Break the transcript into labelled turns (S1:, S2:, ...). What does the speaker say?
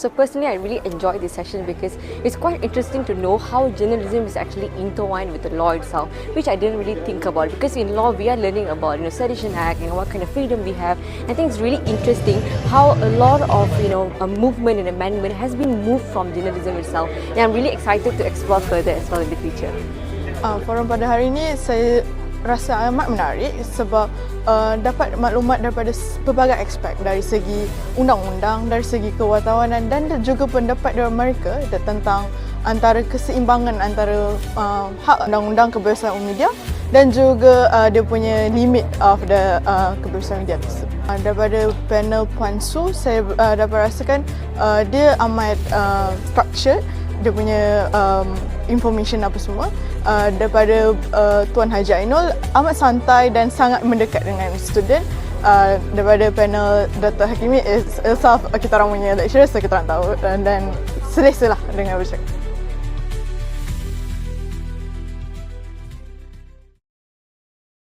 S1: So personally, I really enjoyed this session because it's quite interesting to know how journalism is actually intertwined with the law itself, which I didn't really think about. Because in law, we are learning about Sedition Act and what kind of freedom we have. I think it's really interesting how a lot of a movement and amendment has been moved from journalism itself. And I'm really excited to explore further as well in the future.
S2: Forum pada hari ini saya rasa amat menarik sebab dapat maklumat daripada pelbagai aspek dari segi undang-undang, dari segi kewartawanan dan juga pendapat dari mereka tentang antara keseimbangan antara hak undang-undang kebebasan media dan juga dia punya limit of the kebebasan media tersebut. Daripada panel Puan Su, saya dapat rasakan dia amat structured, dia punya information apa semua. Daripada Tuan Haji Ainul amat santai dan sangat mendekat dengan student. Daripada panel Dr. Hakimi itself, kita orang punya lecturer, so kita orang tahu dan selesa lah dengan bercakap.